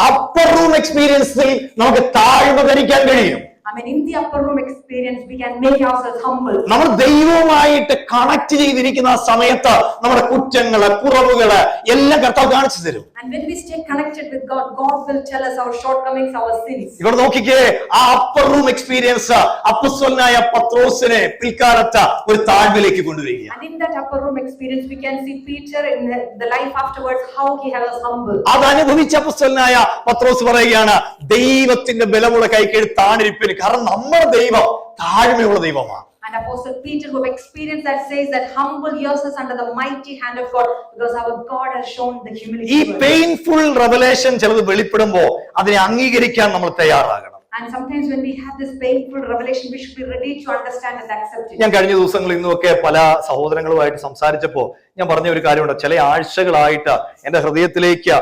Upper room എക്സ്പീരിയൻസിൽ നമുക്ക് താഴ്മ ധരിക്കാൻ കഴിയും. I mean, in the upper room experience, we can make ourselves humble. നമ്മൾ ദൈവവുമായിട്ട് connect ചെയ്തിരിക്കുന്ന ആ സമയത്ത് നമ്മുടെ കുറ്റങ്ങള്, കുറവുകള് എല്ലാം കർത്താവ് കാണിച്ചു തരും. And when we stay connected with God, God will tell us our shortcomings, our sins. ഇവിടെ നോക്കിക്കേ, ആ അപ്പർ റൂം എക്സ്പീരിയൻസ് അപ്പോസ്തലനായ പത്രോസിനെ പിൽക്കാലത്ത് ഒരു താഴ്മയിലേക്ക് കൊണ്ടുവരിക. And in that upper room experience, we can see Peter in the life afterwards, how he was humble. അത് അനുഭവിച്ച അപ്പോസ്തലനായ പത്രോസ് പറയുകയാണ്, ദൈവത്തിന്റെ ബലമുള്ള കൈക്കീഴ് താണിരിപ്പിന്, കാരണം നമ്മുടെ ദൈവം താഴ്മയുള്ള ദൈവമാണ്. And Apostle Peter, who experienced that, says that humble yourselves under the mighty hand of God, because our God has shown the humility. ഈ പെയിൻഫുൾ റെവലേഷൻ ചിലത് വെളിപ്പെടുമ്പോ അതിനെ അംഗീകരിക്കാൻ നമ്മൾ തയ്യാറാകണം. And sometimes when we have this painful revelation, we should be ready to understand and accept it. ഞാൻ കഴിഞ്ഞ ദിവസങ്ങളിൽ ഇന്നുമൊക്കെ പല സഹോദരങ്ങളുമായിട്ട് സംസാരിച്ചപ്പോ ഞാൻ പറഞ്ഞ ഒരു കാര്യമുണ്ട്. ചില ആഴ്ചകളായിട്ട് എന്റെ ഹൃദയത്തിലേക്ക്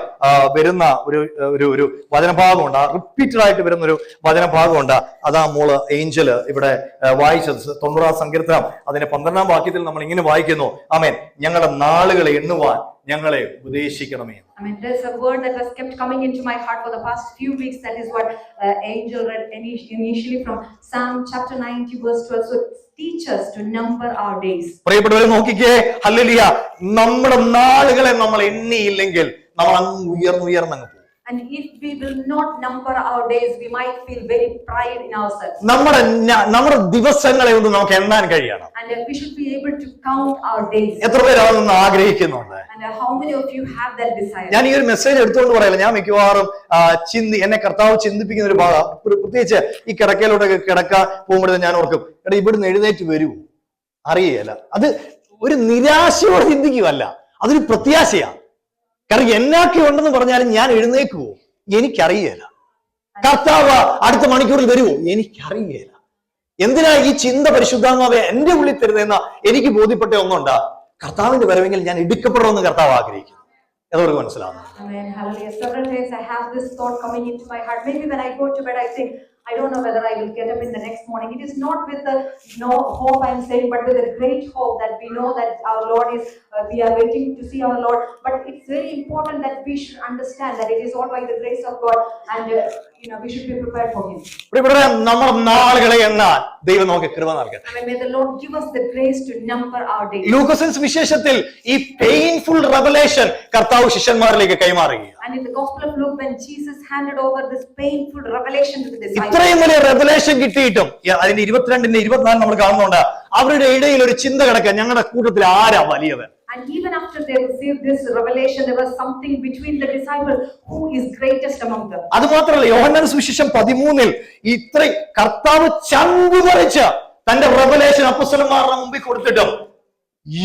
വരുന്ന ഒരു വചനഭാഗമുണ്ട്, റിപ്പീറ്റഡ് ആയിട്ട് വരുന്ന ഒരു വചനഭാഗമുണ്ട്. അതാ മോള് ഏഞ്ചല് ഇവിടെ വായിച്ചത് 90-ാം സങ്കീർത്തനം അതിന്റെ 12-ാം വാക്യത്തിൽ നമ്മൾ ഇങ്ങനെ വായിക്കുന്നു, ആമേൻ, ഞങ്ങളുടെ നാളുകളെ എണ്ണുവാൻ ഞങ്ങളെ ഉപദേശിക്കണമേ. I mean, there's a word that was kept coming into my heart for the past few weeks. That is what Angel read initially from Psalm chapter 90 verse 12. So teach us to number our days. പ്രിയപ്പെട്ടവരെ നോക്കിക്കേ, hallelujah, നമ്മുടെ നാളുകളെ നമ്മൾ എണ്ണിയില്ലെങ്കിൽ നമ്മൾ അങ്ങ് ഉയർന്നങ്ങ് പോകും. And if we will not number our days, we might feel very pride in ourselves. നമ്മുടെ ദിവസങ്ങളെ ഒന്ന് നമുക്ക് എണ്ണാൻ കഴിയണം. And we should be able to count our days. എത്ര പേര് അതൊന്ന് ആഗ്രഹിക്കുന്നുണ്ട്? And how many of you have that desire? ഞാൻ ഈ ഒരു മെസ്സേജ് എടുത്തുകൊണ്ട് പറയില്ല, ഞാൻ മിക്കവാറും എന്നെ കർത്താവ് ചിന്തിപ്പിക്കുന്ന ഒരു ഭാഗം, പ്രത്യേകിച്ച് ഈ കിടക്കയിലൂടെ കിടക്കാൻ പോകുമ്പോഴേ ഞാൻ ഓർക്കും, എടാ ഇവിടുന്ന് എഴുന്നേറ്റ് വരൂ, അറിയല്ല. അത് ഒരു നിരാശയോടെ ചിന്തിക്കുവല്ല, അതൊരു പ്രത്യാശയാണ്. കാരണം എന്നൊക്കെ ഉണ്ടെന്ന് പറഞ്ഞാലും ഞാൻ എഴുന്നേക്കുവോ എനിക്കറിയില്ല. കർത്താവ് അടുത്ത മണിക്കൂറിൽ വരുവോ എനിക്കറിയില്ല. എന്തിനാ ഈ ചിന്ത പരിശുദ്ധാത്മാവേ എന്റെ ഉള്ളിൽ തരുന്നതെന്ന എനിക്ക് ബോധ്യപ്പെട്ട ഒന്നുണ്ട്, കർത്താവിന്റെ വരവെങ്കിൽ ഞാൻ എടുക്കപ്പെടണമെന്ന് കർത്താവ് ആഗ്രഹിക്കുന്നു. എതോർക്ക് മനസ്സിലാവുന്നു? Amen. Hallelujah. Several days I have this thought coming into my heart. Maybe when I go to bed, I think, I don't know whether I will get up in the next morning. It is not with the hope I'm saying, but with a great hope that we know that our Lord is, we are waiting to see our Lord. But it's very important that we should understand that it is all by the grace of God, and we should be prepared for Him. നമ്മുടെ നാളുകളെ എന്നാൽ ദൈവം നമുക്ക് കൃപ നൽകട്ടെ. Amen. May the Lord give us the grace to number our days. ലൂക്കോസിന്റെ വിശേഷത്തിൽ ഈ painful revelation കർത്താവ് ശിഷ്യന്മാരിലേക്ക് കൈമാറുകയാണ്. And in the Gospel of Luke, when Jesus handed over this painful revelation to the disciples, ഇത്രയും വലിയ റെവലേഷൻ കിട്ടിയിട്ടും അതിന്റെ 22-ന്റെ 24 നമ്മൾ കാണുന്നുണ്ട്, അവരുടെ ഇടയിൽ ഒരു ചിന്ത കിടക്കുക, ഞങ്ങളുടെ കൂട്ടത്തിൽ ആരാ വലിയവൻ? And even after they received this revelation, there was something between the disciples who is greatest among them. അത് മാത്രമല്ല, യോഹന്നാൻ സുവിശേഷം 13 ഇത്ര കർത്താവ് ചങ്കുമറിച്ച് തന്റെ റെവലേഷൻ അപ്പോസ്തലന്മാരുടെ മുമ്പിൽ കൊടുത്തിട്ടും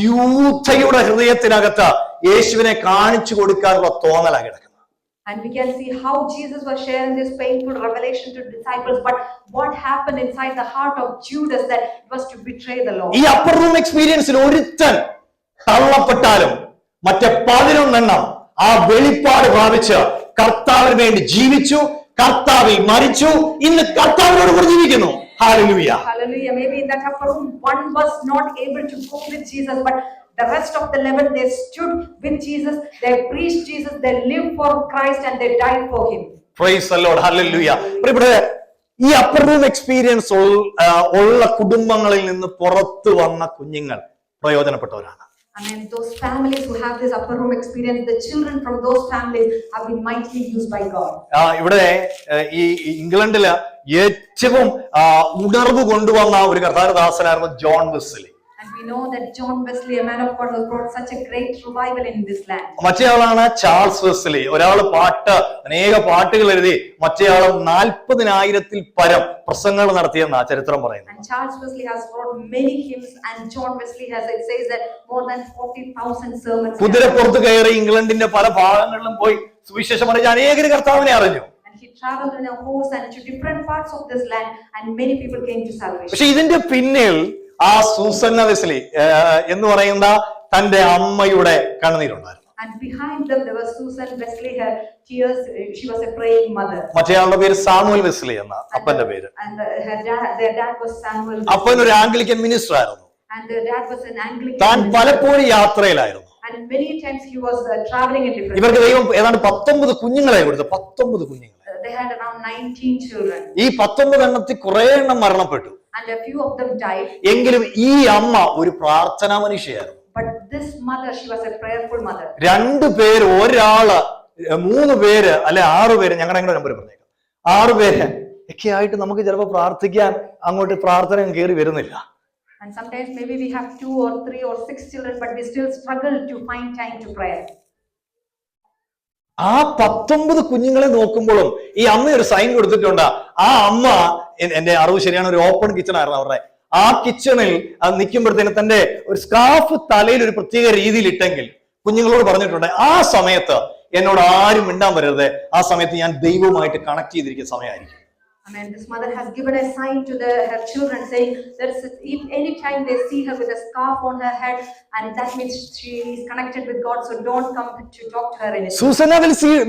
യൂഥയുടെ ഹൃദയത്തിനകത്ത് യേശുവിനെ കാണിച്ചു കൊടുക്കാനുള്ള തോന്നലാ കിടക്കുന്നത്. And we can see how Jesus was sharing this painful revelation to disciples, but what happened inside the heart of Judas, that it was to betray the Lord. ഈ അപ്പർ റൂം എക്സ്പീരിയൻസിൽ ഒരുത്തൻ തള്ളപ്പെട്ടാലും മറ്റേ 11 ആ വെളിപ്പാട് പ്രാപിച്ച് കർത്താവിന് വേണ്ടി ജീവിച്ചു, കർത്താവിൽ മരിച്ചു, ഇന്ന് കർത്താവിനോട് കൂടി ജീവിക്കുന്നു. Hallelujah. Hallelujah. Maybe in that upper room, one was not able to go with Jesus, but the rest of the 11, they stood with Jesus, they preached Jesus, they lived for Christ, and they died for him. Praise the Lord. Hallelujah. ഈ upper room experience ഉള്ള കുടുംബങ്ങളിൽ നിന്ന് പുറത്തു വന്ന കുഞ്ഞുങ്ങൾ പ്രയോജനപ്പെട്ടവരാണ്. I mean, those families who have this upper room experience, the children from those families have been mightily used by God. ഇവിടെ ഈ ഇംഗ്ലണ്ടില് ഏറ്റവും ഉണർവ് കൊണ്ടുവന്ന ഒരു കർത്താരദാസനായിരുന്നു John Wesley. And we know that John Wesley, a man of God, has brought such a great revival in this land. മറ്റേ ആളാണ് Charles Wesley. ഒരാള് അനേക പാട്ടുകൾ എഴുതി, മറ്റേ ആള് 40,000-ൽ പരം പ്രസംഗങ്ങൾ നടത്തിയെന്നാ ചരിത്രം പറയുന്നത്. And Charles Wesley has wrote many hymns, and John Wesley it says that more than 40,000 sermons. കുതിരപ്പുറത്ത് കയറി ഇംഗ്ലണ്ടിന്റെ പല ഭാഗങ്ങളിലും പോയി സുവിശേഷം പറഞ്ഞ അനേകര് കർത്താവിനെ അറിഞ്ഞു. And he traveled in a horse and to different parts of this land, and many people came to salvation. പക്ഷെ ഇതിന്റെ പിന്നിൽ ആ സൂസന്ന വെസ്ലി എന്ന് പറയുന്ന തന്റെ അമ്മയുടെ കണ്ണുനീരുണ്ടായിരുന്നു. And behind them there was Susan Wesley, her tears. She was a praying mother. മറ്റേയാളുടെ പേര് Samuel Wesley എന്ന അപ്പന്റെ പേര്. And their dad was Samuel. അപ്പൻ ഒരു ആംഗ്ലിക്കൻ മിനിസ്റ്റർ ആയിരുന്നു. And their dad was an Anglican. താൻ പലപ്പോഴും യാത്രയിലായിരുന്നു. And many times he was traveling in different. ഇവർക്ക് ദൈവം ഏതാണ്ട് 19 കുഞ്ഞുങ്ങളെ കൊടുത്തു. 19 കുഞ്ഞുങ്ങളെ. They had around 19 children. ഈ 19 എണ്ണത്തിൽ കുറെ എണ്ണം മരണപ്പെട്ടു. And a few of them died. എങ്കിലും ഈ അമ്മ ഒരു പ്രാർത്ഥനാ മനുഷ്യയായിരുന്നു. But this mother, she was a prayerful mother. 2 പേര്, ഒരാള്, 3 പേര്, അല്ലെ 6 പേര്, ഞങ്ങളുടെ നമ്പർ പറഞ്ഞേക്കാം, 6 പേര് ഒക്കെ ആയിട്ട് നമുക്ക് ചിലപ്പോൾ പ്രാർത്ഥിക്കാൻ അങ്ങോട്ട് പ്രാർത്ഥന കയറി വരുന്നില്ല. And sometimes maybe we have 2 or 3 or 6 children, but we still struggle to find time to pray. ആ 19 കുഞ്ഞുങ്ങളെ നോക്കുമ്പോഴും ഈ അമ്മ ഒരു സൈൻ കൊടുത്തിട്ടുണ്ട്. ആ അമ്മ, എന്റെ അറിവ് ശരിയാണ്, ഒരു ഓപ്പൺ കിച്ചൺ ആയിരുന്നു അവരുടെ. ആ കിച്ചണിൽ നിൽക്കുമ്പോഴത്തേന് തന്റെ ഒരു സ്കാർഫ് തലയിൽ ഒരു പ്രത്യേക രീതിയിൽ ഇട്ടെങ്കിൽ കുഞ്ഞുങ്ങളോട് പറഞ്ഞിട്ടുണ്ട്, ആ സമയത്ത് എന്നോട് ആരും മിണ്ടാൻ വരരുത്, ആ സമയത്ത് ഞാൻ ദൈവവുമായിട്ട് കണക്ട് ചെയ്തിരിക്കുന്ന സമയമായിരിക്കും. I mean, this mother has given a sign to her children, saying that if any time they see her with a scarf on her head, and that means she is connected with God, so don't come to talk to her anything. Susanna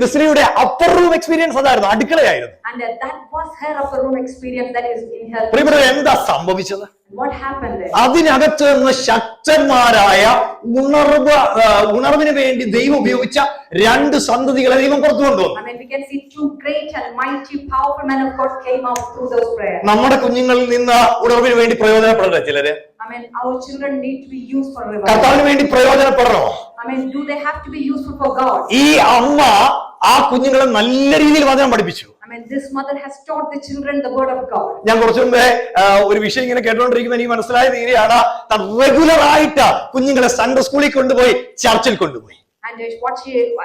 വെസ്ലിയുടെ upper room experience അതായിരുന്നു, അടുക്കളയായിരുന്നു. And that was her upper room experience, that is in her. പ്രിയപ്പെട്ടവരെ, എന്താ സംഭവിച്ചത്? What happened there? അതിനകത്ത് നിന്ന് ശക്തന്മാരായ ഉണർവിന് വേണ്ടി ദൈവം ഉപയോഗിച്ച 2 സന്തതികളെ ദൈവം പുറത്തു കൊണ്ടുവന്നു. I mean, we can see 2 great and mighty, powerful men of God came out through those prayers. നമ്മുടെ കുഞ്ഞുങ്ങളിൽ നിന്ന് ഉണർവിന് വേണ്ടി പ്രയോജനപ്പെടട്ടെ ചിലര്. I mean, our children need to be used for revival. കർത്താവിന് വേണ്ടി പ്രയോജനപ്പെടണോ? I mean, do they have to be useful for God? ഈ അമ്മ ആ കുഞ്ഞുങ്ങളെ നല്ല രീതിയിൽ വചനം പഠിപ്പിച്ചു. I mean, this mother has taught the children the word of God. ഞാൻ കുറച്ചു മുമ്പേ ഒരു വിഷയം ഇങ്ങനെ കേട്ടോണ്ടിരിക്കുമ്പോൾ എനിക്ക് മനസ്സിലായ രീതിയാണ്, റെഗുലർ ആയിട്ട് കുഞ്ഞുങ്ങളെ സൺഡേ സ്കൂളിൽ കൊണ്ടുപോയി ചർച്ചിൽ കൊണ്ടുപോയി. And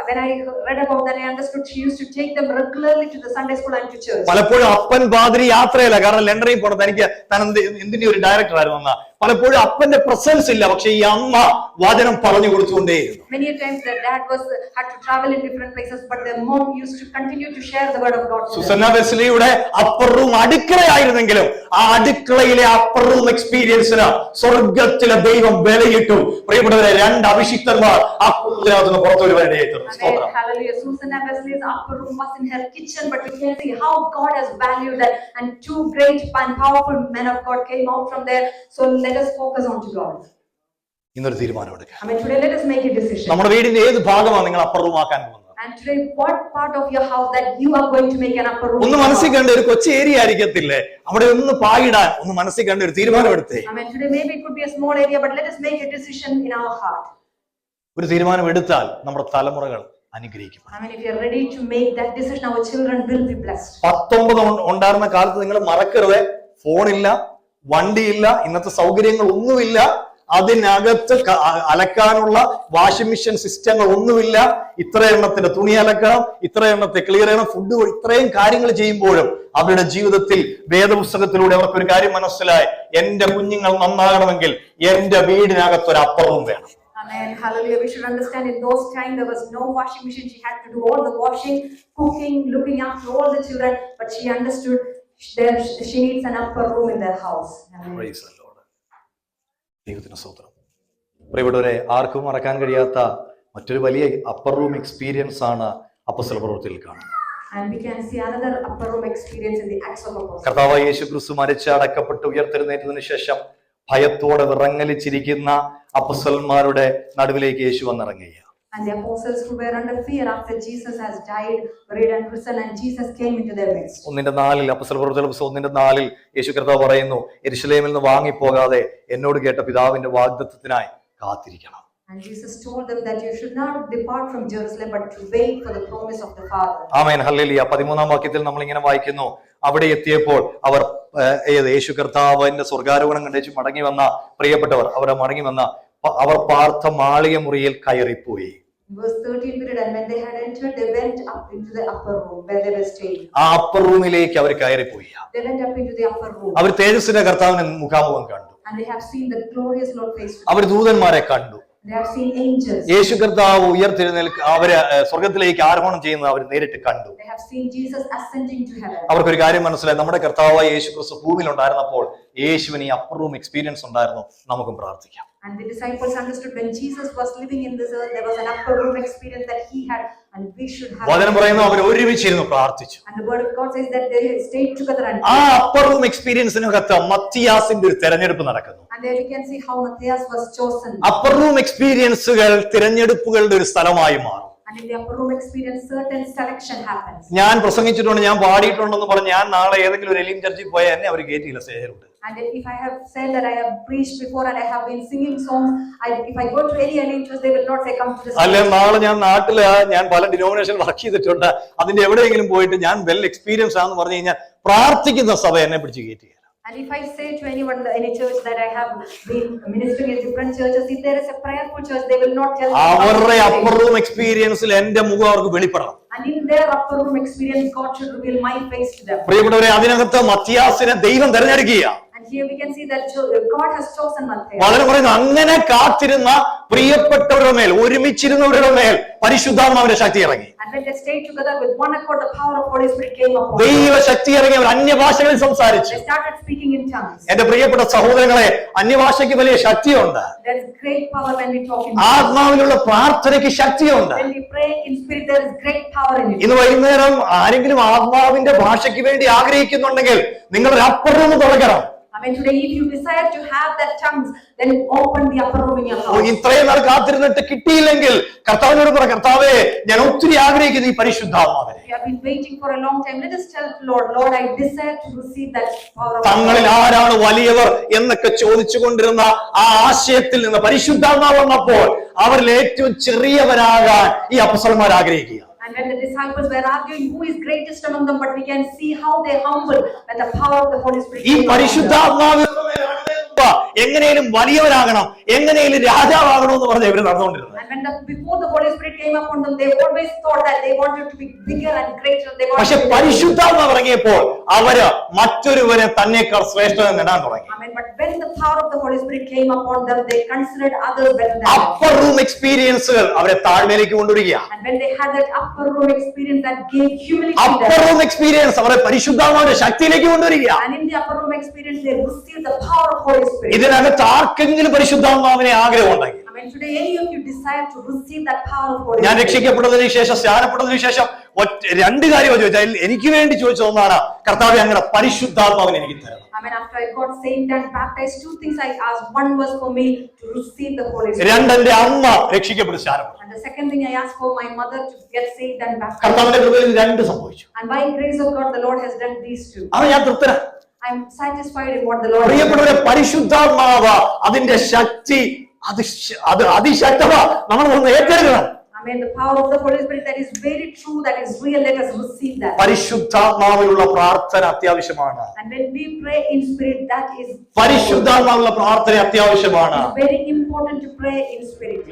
when I read about that, I understood she used to take them regularly to the Sunday school and to church. പലപ്പോഴും അപ്പൻ പാതിരി യാത്രയില്ല, കാരണം ലണ്ടനിൽ പോണത് എനിക്ക് എന്തിന്റെ ഒരു ഡയറക്ടർ ആയിരുന്നു. പലപ്പോഴും അപ്പന്റെ പ്രസൻസ് ഇല്ല, പക്ഷെ ഈ അമ്മ വചനം പറഞ്ഞു കൊടുത്തുകൊണ്ടേയിരുന്നു. Many times the dad had to travel in different places, but the mom used to continue to share the word of God. Susanna വെസ്ലിയുടെ അപ്പർ റൂം അടുക്കളയായിരുന്നെങ്കിലും ആ അടുക്കളയിലെ അപ്പർ റൂം എക്സ്പീരിയൻസിന് സ്വർഗത്തിലെ ദൈവം വിലയിട്ടു. പ്രിയപ്പെട്ടവരെ, 2 അഭിഷിക്തന്മാർ ആ കുടുംബത്തിനകത്ത് പുറത്തു വരുവാനായിട്ട്. Hallelujah. Susanna Wesley's upper room was in her kitchen, but we can see how God has valued that, and 2 great and powerful men of God came out from there. So let us focus on to God. ഇന്നൊരു തീരുമാനം എടുക്കുക. I mean, today let us make a decision. നമ്മുടെ വീടിന്റെ ഏത് ഭാഗമാണ് നിങ്ങൾ upper room ആക്കാൻ പോകുന്നത്? And today, what part of your house that you are going to make an upper room? ഒന്ന് മനസ്സിൽ കണ്ട ഒരു കൊച്ചു ഏരിയ ആയിരിക്കത്തില്ലേ, അവിടെ ഒന്ന് പായിടാൻ ഒന്ന് മനസ്സിൽ കണ്ട ഒരു തീരുമാനം എടുത്തേ. I mean, today maybe it could be a small area, but let us make a decision in our heart. ഒരു തീരുമാനം എടുത്താൽ നമ്മുടെ തലമുറകൾ അനുഗ്രഹിക്കും. I mean, if you are ready to make that decision, our children will be blessed. 19 ഉണ്ടായിരുന്ന കാലത്ത് നിങ്ങൾ മറക്കരുത്, ഫോണില്ല, വണ്ടിയില്ല, ഇന്നത്തെ സൗകര്യങ്ങൾ ഒന്നുമില്ല. അതിനകത്ത് അലക്കാനുള്ള വാഷിംഗ് മെഷീൻ സിസ്റ്റങ്ങൾ ഒന്നുമില്ല. ഇത്ര എണ്ണത്തിന്റെ തുണി അലക്കണം, ഇത്ര എണ്ണത്തെ ക്ലിയർ ചെയ്യണം, ഫുഡ്, ഇത്രയും കാര്യങ്ങൾ ചെയ്യുമ്പോഴും അവരുടെ ജീവിതത്തിൽ വേദപുസ്തകത്തിലൂടെ അവർക്കൊരു കാര്യം മനസ്സിലായി, എന്റെ കുഞ്ഞുങ്ങൾ നന്നാകണമെങ്കിൽ എന്റെ വീടിനകത്ത് ഒരു അപ്പറും വേണം. Amen. Hallelujah. We should understand in those times there was no washing machine. She had to do all the washing, cooking, looking after all the children. But she understood that she needs an upper room in their house. Amen. Praise the Lord. ദൈവത്തിന് സ്തോത്രം. പ്രിയപ്പെട്ടവരെ, ആർക്കും മറക്കാൻ കഴിയാത്ത മറ്റൊരു വലിയ upper room experience ആണ് അപ്പോസ്തല പ്രവൃത്തിയിൽ കാണുന്നത്. And we can see another upper room experience in the Acts of Apostles. കർത്താവായ യേശുക്രിസ്തു മരിച്ച് അടക്കപ്പെട്ട് ഉയർത്തെഴുന്നേറ്റതിനു ശേഷം ഭയത്തോടെ വിറങ്ങലിച്ചിരിക്കുന്ന അപ്പോസ്തലന്മാരുടെ നടുവിലേക്ക് യേശു വന്നിറങ്ങുകയാണ്. And the apostles who were under fear after Jesus has died, buried and risen, and Jesus came into their midst. 1:4 അപ്പോസ്തല പ്രവൃത്തികളുടെ പുസ്തകം 1:4 യേശു കർത്താവ് പറയുന്നു, യെരുശലേമിൽ നിന്ന് വാങ്ങിപ്പോകാതെ എന്നോട് കേട്ട പിതാവിന്റെ വാഗ്ദത്തത്തിനായി കാത്തിരിക്കണം. And Jesus told them that you should not depart from Jerusalem, but to wait for the promise of the Father. Amen, hallelujah. 13-ാം വാക്യത്തിൽ നമ്മൾ ഇങ്ങനെ വായിക്കുന്നു, അവിടെ എത്തിയപ്പോൾ അവർ യേശു കർത്താവിന്റെ സ്വർഗാരോഹണം കണ്ടേച്ച് മടങ്ങി വന്ന പ്രിയപ്പെട്ടവർ അവർ പാർത്ത മാളിക മുറിയിൽ കയറിപ്പോയി. Verse 13 period, and when they had entered, they went up into the upper room where they were staying. ആ അപ്പർ റൂമിലേക്ക് അവർ കയറിപ്പോയി. They went up into the upper room. അവർ തേജസ്സിന്റെ കർത്താവിനെ മുഖാമുഖം കണ്ടു. And they have seen the glorious Lord face to face. അവർ ദൂതന്മാരെ കണ്ടു. They have seen angels. യേശു കർത്താവ് ഉയർത്തെഴുന്നേൽക്കുക, അവരെ സ്വർഗത്തിലേക്ക് ആരോഹണം ചെയ്യുന്നത് അവർ നേരിട്ട് കണ്ടു. They have seen Jesus ascending to heaven. അവർക്കൊരു കാര്യം മനസ്സിലായി, നമ്മുടെ കർത്താവായ യേശു ക്രിസ്തു ഭൂമിയിൽ ഉണ്ടായിരുന്നപ്പോൾ യേശുവിന് ഈ അപ്പർ റൂം എക്സ്പീരിയൻസ് ഉണ്ടായിരുന്നു, നമുക്കും പ്രാർത്ഥിക്കാം. And the disciples understood when Jesus was living in this earth, there was an upper room experience that he had, and we should have. വചനം പറയുന്നു, അവർ ഒരുമിച്ചിരുന്നു പ്രാർത്ഥിച്ചു. And the word of God says that they stayed together and ആ upper room എക്സ്പീരിയൻസിനകത്ത് മത്തിയാസിന്റെ ഒരു തെരഞ്ഞെടുപ്പ് നടക്കുന്നു. and there we can see how Matthias was chosen. Upper room എക്സ്പീരിയൻസുകൾ തിരഞ്ഞെടുപ്പുകളുടെ ഒരു സ്ഥലമായി മാറും. And in the upper room experience, certain selection happens. ഞാൻ പ്രസംഗിച്ചിട്ടുണ്ട്, ഞാൻ പാടിയിട്ടുണ്ടെന്ന് പറഞ്ഞ് ഞാൻ നാളെ ഏതെങ്കിലും ഒരു എലീം ചർച്ചിൽ പോയാൽ എന്നെ അവർ കയറ്റിയില്ല സ്റ്റേജിലുണ്ട്. And if I have said that I have preached before and I have been singing songs, if I go to any Elim church, they will not say come to this. അല്ലെ, നാളെ ഞാൻ നാട്ടില് ഞാൻ പല ഡിനോമിനേഷൻ വർക്ക് ചെയ്തിട്ടുണ്ട്, അതിന്റെ എവിടെയെങ്കിലും പോയിട്ട് ഞാൻ വെൽ എക്സ്പീരിയൻസ് ആണെന്ന് പറഞ്ഞു കഴിഞ്ഞാൽ പ്രാർത്ഥിക്കുന്ന സഭ എന്നെ പിടിച്ച് കയറ്റി. And if I say to anyone, any church, that I have been ministering in different churches, if there is a prayerful church, they will not tell me. അവരുടെ അപ്പർ റൂം എക്സ്പീരിയൻസിൽ എന്റെ മുഖം അവർക്ക് വെളിപ്പെടണം. And in their upper room experience, God should reveal my face to them. പ്രിയപ്പെട്ടവരെ, അതിനകത്ത് മത്തിയാസിനെ ദൈവം തെരഞ്ഞെടുക്കുക. And here we can see that God has chosen Matthias. വളരെ പറയുന്നു, അങ്ങനെ കാത്തിരുന്ന പ്രിയപ്പെട്ടവരുടെ മേൽ, ഒരുമിച്ചിരുന്നവരുടെ മേൽ പരിശുദ്ധാത്മാവിന്റെ ശക്തി ഇറങ്ങി. And when they stayed together with one accord, the power of Holy Spirit came upon them. ദൈവശക്തി ഇറങ്ങി അവർ അന്യഭാഷകളിൽ സംസാരിച്ചു. They started speaking in tongues. എന്റെ പ്രിയപ്പെട്ട സഹോദരങ്ങളെ, അന്യഭാഷയ്ക്ക് വലിയ ശക്തിയുണ്ട്. There is great power when we talk in ആത്മാവിലുള്ള പ്രാർത്ഥനയ്ക്ക് ശക്തിയുണ്ട്. When we pray in spirit, there is great power in it. ഇന്ന് വൈകുന്നേരം ആരെങ്കിലും ആത്മാവിന്റെ ഭാഷയ്ക്ക് വേണ്ടി ആഗ്രഹിക്കുന്നുണ്ടെങ്കിൽ നിങ്ങൾ ഒരു അപ്പർ റൂം തുറക്കണം. I mean, today, if you desire to have that tongues, then open the upper room in your house. ഇത്രയും നാൾ കാത്തിരുന്നിട്ട് കിട്ടിയില്ലെങ്കിൽ കർത്താവിനോട് പറ, കർത്താവേ, ഞാൻ ഒത്തിരി ആഗ്രഹിക്കുന്നു ഈ പരിശുദ്ധാത്മാവിനെ. We have been waiting for a long time. Let us tell the Lord, Lord, I desire to receive that power. തങ്ങളിൽ ആരാണ് വലിയവർ എന്നൊക്കെ ചോദിച്ചുകൊണ്ടിരുന്ന ആ ആശയത്തിൽ നിന്ന് പരിശുദ്ധാത്മാവ് വന്നപ്പോൾ അവരിൽ ഏറ്റവും ചെറിയവരാകാൻ ഈ അപ്പോസ്തലന്മാർ ആഗ്രഹിക്കുക. And when the disciples were arguing who is greatest among them, but we can see how they humble when the power of the Holy Spirit ഈ പരിശുദ്ധാത്മാവ് എങ്ങനെയും വലിയവരാകണം, എങ്ങനെയും രാജാവാകണം എന്ന് പറഞ്ഞ് ഇവർ നടന്നുകൊണ്ടിരുന്നത്. And when before the Holy Spirit came upon them, they always thought that they wanted to be bigger and greater. പക്ഷെ പരിശുദ്ധാത്മാവ് ഇറങ്ങിയപ്പോൾ അവര് മറ്റൊരുവരെ തന്നേക്കാൾ ശ്രേഷ്ഠത നേടാൻ തുടങ്ങി. Amen. But when the power of the Holy Spirit came upon them, they considered others better than them. Upper room എക്സ്പീരിയൻസുകൾ അവരെ താഴ്മയിലേക്ക് കൊണ്ടുവരിക. And when they had that upper room experience that gave humility, upper room experience അവരെ പരിശുദ്ധാത്മാവിന്റെ ശക്തിയിലേക്ക് കൊണ്ടുവരിക. and in the upper room experience they received the power of Holy Spirit. ഇതിനകത്ത് ആർക്കെങ്കിലും പരിശുദ്ധാത്മാവിനെ ആഗ്രഹമുണ്ടെങ്കിൽ, I mean, today any of you desire to receive that power of Holy ഞാൻ Spirit. രക്ഷിക്കപ്പെട്ടതിന് ശേഷം, സ്നാനപ്പെട്ടതിന് ശേഷം രണ്ട് കാര്യമാണ് ചോദിച്ചാൽ, എനിക്ക് വേണ്ടി ചോദിച്ച ഒന്നാണ്, കർത്താവേ, അങ്ങനെ പരിശുദ്ധാത്മാവിനെ എനിക്ക് തരണം. I mean, after I got saved and baptized, two things I asked. One was for me to receive the Holy Spirit. രണ്ട്, എന്റെ അമ്മ രക്ഷിക്കപ്പെട്ട് സ്നാനപ്പെട്ടു. And the second thing I asked for my mother to get saved and baptized. കർത്താവിന്റെ കൃപയിൽ രണ്ട് സംഭവിച്ചു. And by grace of God, the Lord has done these two. അത് ഞാൻ തൃപ്തനാണ്. I'm satisfied in what the Lord has പ്രിയപ്പെട്ടവരെ, done. പരിശുദ്ധാത്മാവ് അതിന്റെ ശക്തി അതിശക്തമാ, നമ്മൾ ഒന്ന് ഏറ്റെടുക്കണം. I Amen. The power of the Holy Spirit, that is very true, that is real. Let us receive that. പരിശുദ്ധാത്മാവിലുള്ള പ്രാർത്ഥന അത്യാവശ്യമാണ്. And when we pray in spirit, that is പരിശുദ്ധാത്മാവിലുള്ള പ്രാർത്ഥന അത്യാവശ്യമാണ്. very important to pray in spirit.